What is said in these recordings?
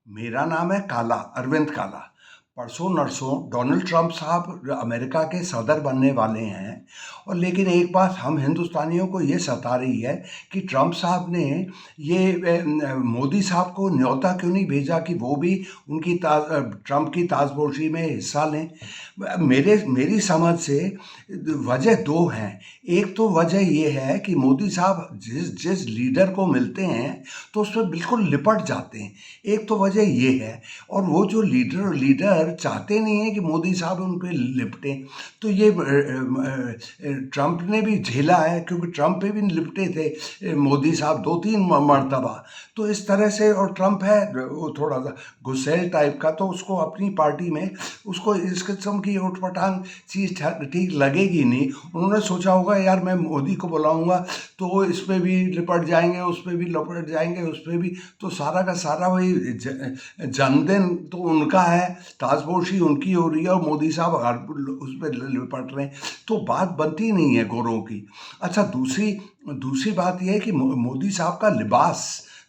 मेरा नाम है काला, अरविंद काला। परसों नरसों डोनाल्ड ट्रंप साहब अमेरिका के सदर बनने वाले हैं। और लेकिन एक बात हम हिंदुस्तानियों को ये सता रही है कि ट्रंप साहब ने मोदी साहब को न्योता क्यों नहीं भेजा कि वो भी उनकी ट्रंप की ताजपोशी में हिस्सा लें। मेरी समझ से वजह दो हैं। एक तो वजह ये है कि मोदी साहब जिस जिस लीडर को मिलते हैं तो उस पर बिल्कुल लिपट जाते हैं। एक तो वजह ये है। और वो जो लीडर चाहते नहीं है कि मोदी साहब उन पे लिपटे। तो ये ट्रंप ने भी झेला है, क्योंकि ट्रंप पे भी लिपटे थे मोदी साहब दो तीन मर्तबा। तो इस तरह से, और ट्रंप है वो थोड़ा सा गुस्सैल टाइप का, तो उसको अपनी पार्टी में उसको इस किस्म की उठपटांग चीज़ ठीक लगेगी नहीं। उन्होंने सोचा होगा यार मैं मोदी को बुलाऊंगा तो वो इस पे भी लिपट जाएंगे, उस पे भी लिपट जाएंगे, उस पे भी। तो सारा का सारा वही जन्मदिन तो उनका है, ताजपोशी उनकी हो रही है, और मोदी साहब उस पर लिपट रहे हैं। तो बात बनती नहीं है गोरों की। अच्छा, दूसरी दूसरी बात यह है कि मोदी साहब का लिबास,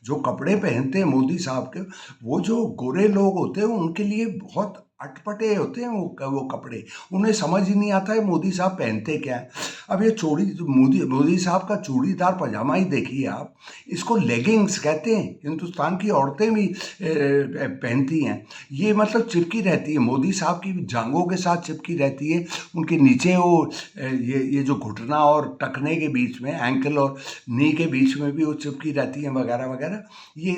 जो कपड़े पहनते हैं मोदी साहब के, वो जो गोरे लोग होते हैं उनके लिए बहुत अटपटे होते हैं वो कपड़े। उन्हें समझ ही नहीं आता है मोदी साहब पहनते क्या है। अब ये मोदी साहब का चूड़ीदार पजामा ही देखिए आप। इसको लेगिंग्स कहते हैं, हिंदुस्तान की औरतें भी पहनती हैं। ये मतलब चिपकी रहती है, मोदी साहब की जांघों के साथ चिपकी रहती है। उनके नीचे वो ये जो घुटना और टखने के बीच में, एंकल और नी के बीच में भी वो चिपकी रहती है, वगैरह वगैरह। ये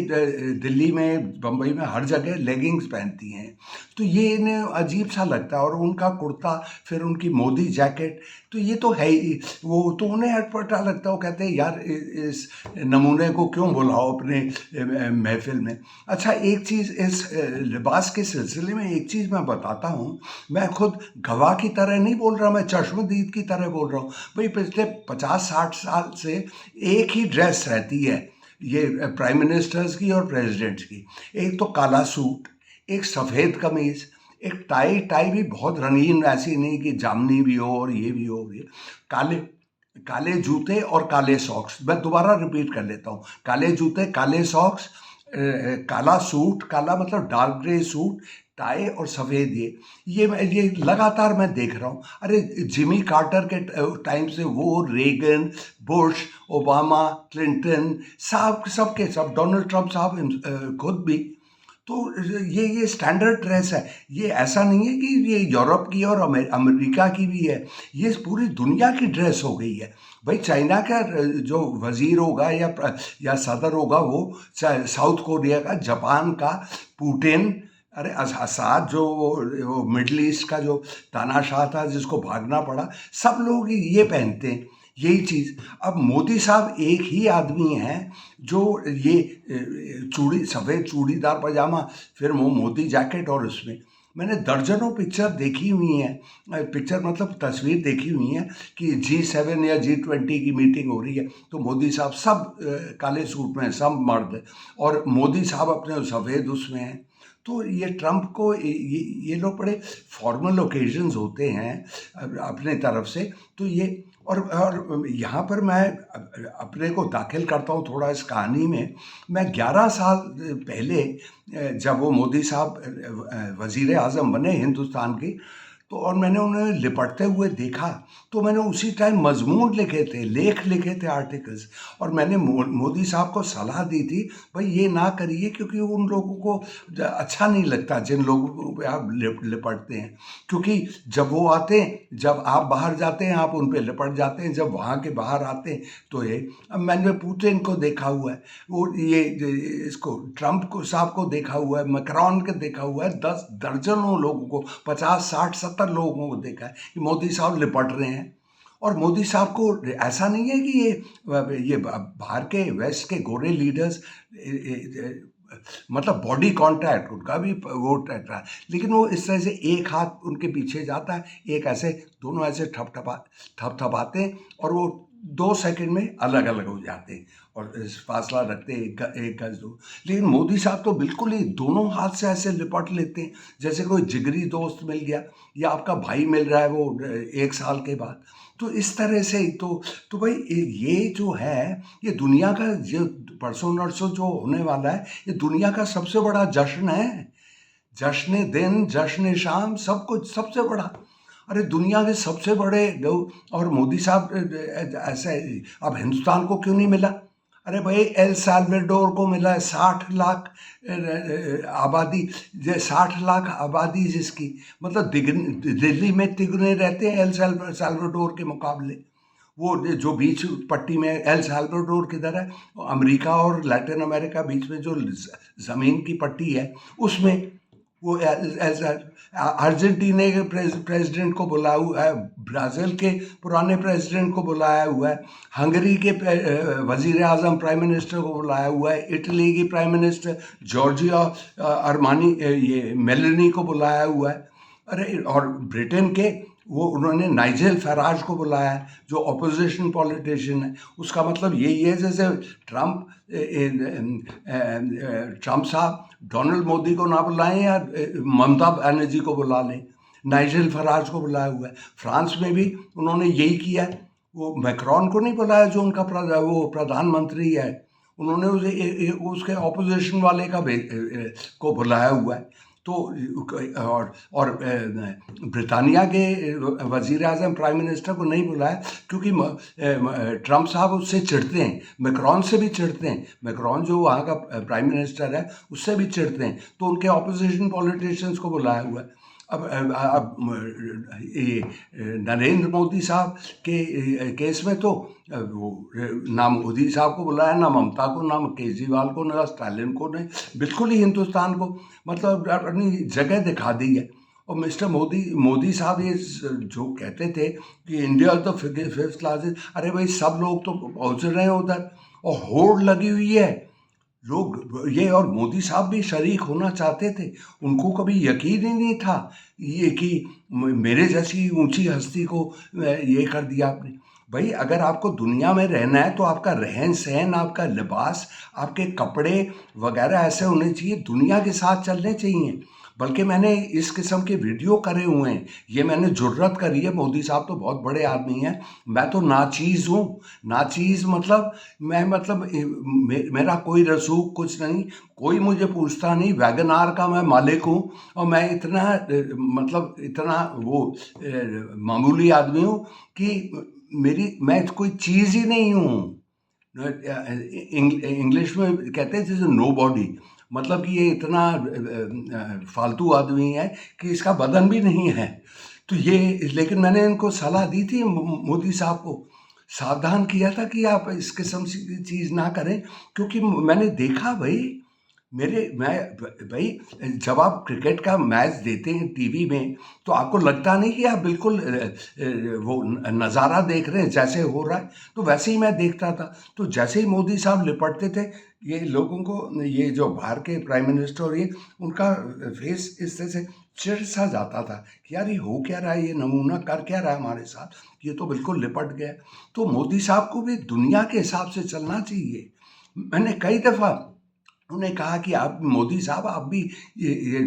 दिल्ली में, बम्बई में हर जगह लेगिंग्स पहनती हैं। तो ये इन्हें अजीब सा लगता है। और उनका कुर्ता, फिर उनकी मोदी जैकेट, तो ये तो है ही, वो तो उन्हें अटपटा लगता है। वो कहते हैं यार इस नमूने को क्यों बुलाओ अपने महफिल में। अच्छा, एक चीज़ इस लिबास के सिलसिले में एक चीज़ मैं बताता हूँ। मैं खुद गवाह की तरह नहीं बोल रहा, मैं चश्मदीद की तरह बोल रहा हूँ। भाई पिछले 50-60 साल से एक ही ड्रेस रहती है, ये प्राइम मिनिस्टर्स की और प्रेसिडेंट्स की। एक तो काला सूट, एक सफ़ेद कमीज, एक टाई। टाई भी बहुत रंगीन, ऐसी नहीं कि जामनी भी हो और ये भी हो। ये काले काले जूते और काले सॉक्स। मैं दोबारा रिपीट कर लेता हूँ। काले जूते, काले सॉक्स, काला सूट, काला मतलब डार्क ग्रे सूट, टाई और सफ़ेद। ये लगातार मैं देख रहा हूँ। अरे जिमी कार्टर के टाइम से वो रेगन, बुश, ओबामा, क्लिंटन, सबके सब, डोनाल्ड ट्रंप साहब खुद भी। तो ये स्टैंडर्ड ड्रेस है। ये ऐसा नहीं है कि ये यूरोप की और अमेरिका की भी है, ये पूरी दुनिया की ड्रेस हो गई है। भाई चाइना का जो वजीर होगा या सदर होगा, वो साउथ कोरिया का, जापान का पुतिन, अरे असाद जो वो मिडल ईस्ट का जो तानाशाह था जिसको भागना पड़ा, सब लोग ये पहनते हैं यही चीज़। अब मोदी साहब एक ही आदमी हैं जो ये सफ़ेद चूड़ीदार पजामा, फिर वो मोदी जैकेट, और उसमें मैंने दर्जनों पिक्चर देखी हुई हैं। पिक्चर मतलब तस्वीर देखी हुई हैं कि G7 या G20 की मीटिंग हो रही है, तो मोदी साहब सब काले सूट में, सब मर्द, और मोदी साहब अपने सफ़ेद उसमें हैं। तो ये ट्रंप को ये लोग बड़े फॉर्मल ओकेजन्स होते हैं अपने तरफ से। तो ये, और यहाँ पर मैं अपने को दाखिल करता हूँ थोड़ा इस कहानी में। मैं 11 साल पहले, जब वो मोदी साहब वज़ीर आज़म बने हिंदुस्तान की, तो और मैंने उन्हें लिपटते हुए देखा, तो मैंने उसी टाइम मजमून लिखे थे, लेख लिखे थे, आर्टिकल्स। और मैंने मोदी साहब को सलाह दी थी, भाई ये ना करिए, क्योंकि उन लोगों को अच्छा नहीं लगता जिन लोगों पे आप लिपटते हैं। क्योंकि जब वो आते हैं, जब आप बाहर जाते हैं, आप उन पे लिपट जाते हैं, जब वहाँ के बाहर आते हैं तो ये। अब मैंने पुतिन को देखा हुआ है, वो ये इसको ट्रंप को साहब को देखा हुआ है, मैक्रॉन को देखा हुआ है, 10 दर्जनों लोगों को, 50-60-70 लोगों को देखा है कि मोदी साहब लिपट रहे हैं। और मोदी साहब को ऐसा नहीं है कि ये बाहर के वेस्ट के गोरे लीडर्स, मतलब बॉडी कांटेक्ट उनका भी वो रहता है, लेकिन वो इस तरह से एक हाथ उनके पीछे जाता है, एक ऐसे, दोनों ऐसे थपथपाते हैं, और वो 2 सेकंड में अलग अलग हो जाते हैं। और फासला रखते हैं, एक गज दो। लेकिन मोदी साहब तो बिल्कुल ही दोनों हाथ से ऐसे लिपट लेते हैं जैसे कोई जिगरी दोस्त मिल गया या आपका भाई मिल रहा है वो 1 साल के बाद। तो इस तरह से ही तो भाई ये जो है, ये दुनिया का, जो परसों नरसों जो होने वाला है, ये दुनिया का सबसे बड़ा जश्न है। जश्न दिन, जश्न शाम, सब कुछ सबसे बड़ा। अरे दुनिया के सबसे बड़े लोग, और मोदी साहब ऐसे, अब हिंदुस्तान को क्यों नहीं मिला? अरे भाई एल साल्वाडोर को मिला है, 60 लाख आबादी, 60 लाख आबादी जिसकी, मतलब दिल्ली में तिगुने रहते हैं एल साल्वाडोर के मुकाबले। वो जो बीच पट्टी में एल साल्वाडोर किधर है, अमेरिका और लैटिन अमेरिका बीच में जो ज़मीन की पट्टी है, उसमें वो अर्जेंटीना के प्रेसिडेंट को बुलाया हुआ है, ब्राज़ील के पुराने प्रेसिडेंट को बुलाया हुआ है, हंगरी के वज़ीर आज़म प्राइम मिनिस्टर को बुलाया हुआ है, इटली की प्राइम मिनिस्टर जॉर्जिया अरमानी ये मेलोनी को बुलाया हुआ है। अरे और ब्रिटेन के वो उन्होंने नाइजेल फराज को बुलाया है, जो अपोजिशन पॉलिटिशियन है। उसका मतलब यही है जैसे ट्रम्प साहब डोनाल्ड मोदी को ना बुलाएं या ममता बनर्जी को बुला लें, नाइजेल फराज को बुलाया हुआ है। फ्रांस में भी उन्होंने यही किया है, वो मैक्रॉन को नहीं बुलाया जो उनका वो प्रधानमंत्री है, उन्होंने उसके ऑपोजिशन वाले को बुलाया हुआ है। तो और ब्रिटानिया के वज़ीर आज़म प्राइम मिनिस्टर को नहीं बुलाया क्योंकि ट्रम्प साहब उससे चिढ़ते हैं, मैक्रॉन से भी चिढ़ते हैं। मैक्रॉन जो वहाँ का प्राइम मिनिस्टर है उससे भी चिढ़ते हैं, तो उनके ऑपोजिशन पॉलिटिशियंस को बुलाया हुआ है। अब ये नरेंद्र मोदी साहब के केस में तो वो ना मोदी साहब को बुलाया, ना ममता को, ना केजरीवाल को, ना स्टालिन को, नहीं, बिल्कुल ही हिंदुस्तान को मतलब अपनी जगह दिखा दी है। और मिस्टर मोदी साहब ये जो कहते थे कि इंडिया तो 5th क्लास, अरे भाई सब लोग तो पहुंच रहे हैं उधर और होड़ लगी हुई है लोग ये, और मोदी साहब भी शरीक होना चाहते थे। उनको कभी यकीन ही नहीं था ये कि मेरे जैसी ऊंची हस्ती को ये कर दिया आपने। भाई अगर आपको दुनिया में रहना है तो आपका रहन सहन, आपका लिबास, आपके कपड़े वगैरह ऐसे होने चाहिए, दुनिया के साथ चलने चाहिए। बल्कि मैंने इस किस्म के वीडियो करे हुए हैं, ये मैंने जुर्रत करी है। मोदी साहब तो बहुत बड़े आदमी हैं, मैं तो नाचीज़ हूँ। नाचीज़ मतलब मैं मतलब मेरा कोई रसूख कुछ नहीं, कोई मुझे पूछता नहीं, वैगनार का मैं मालिक हूँ और मैं इतना मतलब इतना वो मामूली आदमी हूँ कि मैं कोई चीज़ ही नहीं हूँ। इंग्लिश में कहते हैं जैसे नो बॉडी, मतलब कि ये इतना फालतू आदमी है कि इसका बदन भी नहीं है। तो ये, लेकिन मैंने इनको सलाह दी थी, मोदी साहब को सावधान किया था कि आप इस किस्म की चीज़ ना करें, क्योंकि मैंने देखा भाई भाई जब आप क्रिकेट का मैच देते हैं टीवी में तो आपको लगता नहीं कि आप बिल्कुल वो नज़ारा देख रहे हैं जैसे हो रहा है, तो वैसे ही मैं देखता था। तो जैसे ही मोदी साहब लिपटते थे, ये लोगों को, ये जो बाहर के प्राइम मिनिस्टर और ये, उनका फेस इस तरह से चिढ़ सा जाता था कि यार ये हो क्या रहा है, ये नमूना कर क्या रहा है हमारे साथ, ये तो बिल्कुल लिपट गया। तो मोदी साहब को भी दुनिया के हिसाब से चलना चाहिए। मैंने कई दफ़ा उन्हें कहा कि आप मोदी साहब, आप भी ये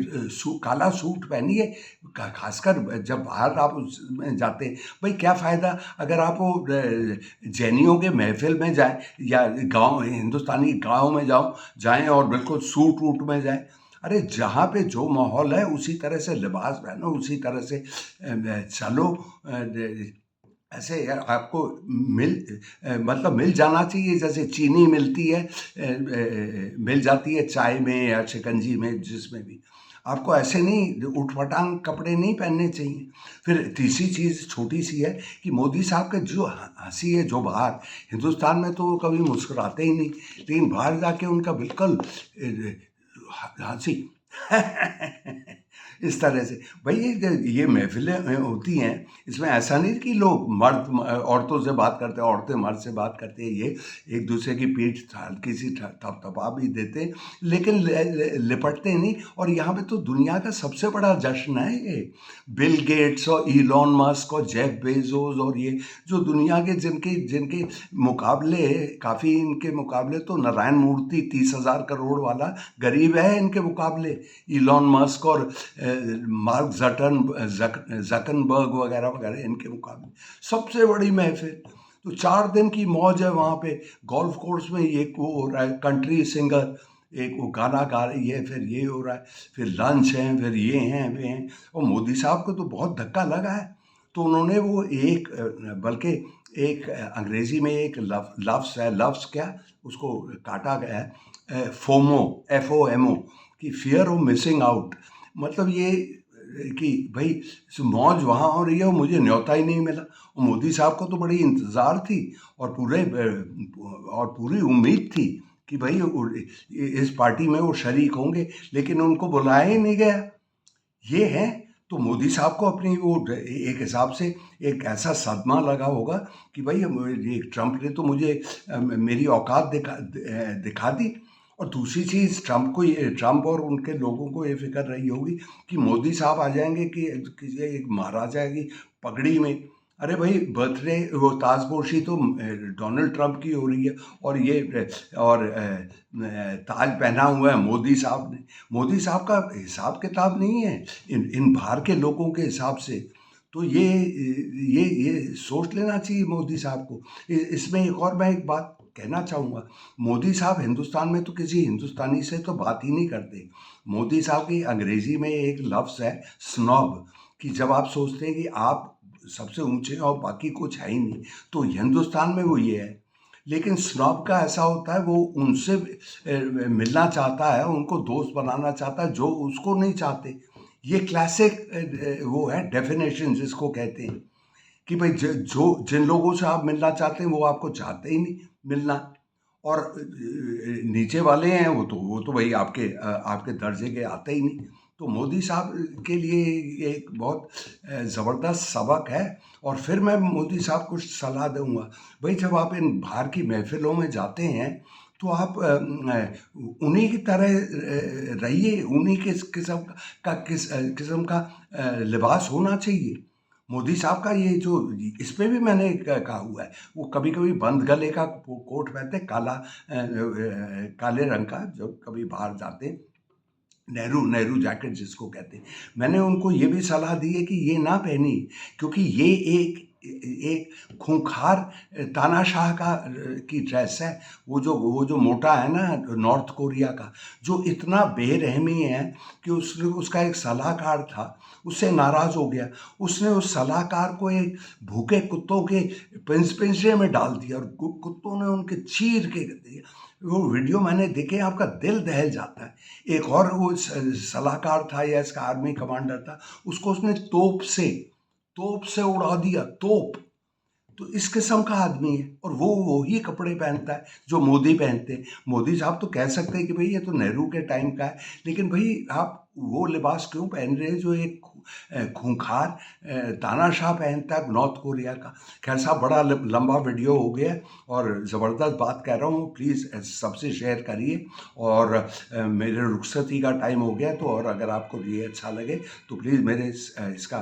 काला सूट पहनिए, खासकर जब बाहर आप उसमें जाते हैं। भाई क्या फ़ायदा अगर आप वो जैनियों के महफिल में जाएं या गांव, हिंदुस्तानी गांव में जाएं और बिल्कुल सूट वूट में जाएं। अरे जहाँ पे जो माहौल है उसी तरह से लिबास पहनो, उसी तरह से चलो। ऐसे यार आपको मतलब मिल जाना चाहिए, जैसे चीनी मिलती है, मिल जाती है चाय में या शिकंजी में, जिसमें भी। आपको ऐसे नहीं उठपटांग कपड़े नहीं पहनने चाहिए। फिर तीसरी चीज़ छोटी सी है कि मोदी साहब का जो हंसी है, जो बाहर, हिंदुस्तान में तो वो कभी मुस्कुराते ही नहीं, लेकिन बाहर जाके उनका बिल्कुल हंसी इस तरह से भाई ये महफिलें होती हैं, इसमें ऐसा नहीं कि लोग मर्द औरतों से बात करते हैं, औरतें मर्द से बात करती हैं, ये एक दूसरे की पीठ हल्की सी थपथपा भी देते हैं, लेकिन लिपटते नहीं। और यहाँ पे तो दुनिया का सबसे बड़ा जश्न है ये। बिल गेट्स और इलॉन मस्क और जेफ बेजोस और ये जो दुनिया के जिनके जिनके मुकाबले, काफ़ी इनके मुकाबले तो नारायण मूर्ति 30,000 करोड़ वाला गरीब है इनके मुकाबले। इलॉन मस्क और मार्क जकनबर्ग वगैरह वगैरह इनके मुकाबले सबसे बड़ी महफिल। तो 4 दिन की मौज है वहाँ पे। गोल्फ कोर्स में एक वो हो रहा है, कंट्री सिंगर एक वो गाना गा रही है, फिर ये हो रहा है, फिर लंच है, फिर ये हैं वे हैं। और मोदी साहब को तो बहुत धक्का लगा है। तो उन्होंने वो एक बल्कि एक अंग्रेजी में एक लफ्ज़ है, लफ्ज़ क्या उसको काटा गया है, फोमो, FOMO, कि फियर ऑफ मिसिंग आउट। मतलब ये कि भाई मौज वहाँ हो रही है और मुझे न्योता ही नहीं मिला। और मोदी साहब को तो बड़ी इंतज़ार थी और पूरी उम्मीद थी कि भाई इस पार्टी में वो शरीक होंगे, लेकिन उनको बुलाया ही नहीं गया। ये है तो मोदी साहब को अपनी वो एक हिसाब से एक ऐसा सदमा लगा होगा कि भाई ये ट्रंप ने तो मुझे मेरी औकात दिखा दी। और दूसरी चीज़ ट्रंप और उनके लोगों को ये फिक्र रही होगी कि मोदी साहब आ जाएंगे कि किसी एक महाराजा की पगड़ी में। अरे भाई बर्थडे वो ताजपोशी तो डोनाल्ड ट्रंप की हो रही है, और ये और ताज पहना हुआ है मोदी साहब ने। मोदी साहब का हिसाब किताब नहीं है इन बाहर के लोगों के हिसाब से। तो ये सोच लेना चाहिए मोदी साहब को। इसमें एक और मैं एक बात कहना चाहूँगा। मोदी साहब हिंदुस्तान में तो किसी हिंदुस्तानी से तो बात ही नहीं करते। मोदी साहब की अंग्रेजी में एक लफ्ज़ है स्नॉब, कि जब आप सोचते हैं कि आप सबसे ऊंचे और बाकी कुछ है ही नहीं, तो हिंदुस्तान में वो ये है। लेकिन स्नॉब का ऐसा होता है वो उनसे मिलना चाहता है, उनको दोस्त बनाना चाहता है जो उसको नहीं चाहते। ये क्लासिक वो है डेफिनेशन जिसको कहते हैं कि भाई जो जिन लोगों से आप मिलना चाहते हैं वो आपको चाहते ही नहीं मिलना। और नीचे वाले हैं वो तो भाई आपके दर्जे के आते ही नहीं। तो मोदी साहब के लिए ये एक बहुत ज़बरदस्त सबक है। और फिर मैं मोदी साहब को सलाह दूंगा, भाई जब आप इन बाहर की महफिलों में जाते हैं तो आप उन्हीं की तरह रहिए, उन्हीं के किस्म का लिबास होना चाहिए। मोदी साहब का ये जो इस पे भी मैंने कहा हुआ है, वो कभी कभी बंद गले का कोट पहनते, काले रंग का, जो कभी बाहर जाते हैं, नेहरू नेहरू जैकेट जिसको कहते हैं। मैंने उनको ये भी सलाह दी है कि ये ना पहनी, क्योंकि ये एक खूंखार तानाशाह की ड्रेस है। वो जो मोटा है ना नॉर्थ कोरिया का, जो इतना बेरहमी है कि उसका एक सलाहकार था, उससे नाराज हो गया। उसने उस सलाहकार को एक भूखे कुत्तों के पिंजरे में डाल दिया और कुत्तों ने उनके चीर के दिया। वो वीडियो मैंने देखे, आपका दिल दहल जाता है। एक और वो सलाहकार था या इसका आर्मी कमांडर था, उसको उसने तोप से उड़ा दिया, तोप। तो इस किस्म का आदमी है, और वो ही कपड़े पहनता है जो मोदी पहनते हैं। मोदी साहब तो कह सकते हैं कि भाई ये तो नेहरू के टाइम का है, लेकिन भाई आप वो लिबास क्यों पहन रहे हैं जो एक खूंखार तानाशाह पहनता है नॉर्थ कोरिया का। खैर साहब, बड़ा लंबा वीडियो हो गया और ज़बरदस्त बात कह रहा हूँ, प्लीज़ सबसे शेयर करिए। और मेरे रुखसती का टाइम हो गया, तो और अगर आपको ये अच्छा लगे तो प्लीज़ मेरे इसका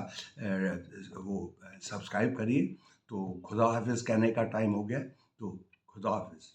वो सब्सक्राइब करिए। तो खुदा हाफिज़ कहने का टाइम हो गया, तो खुदा हाफिज़।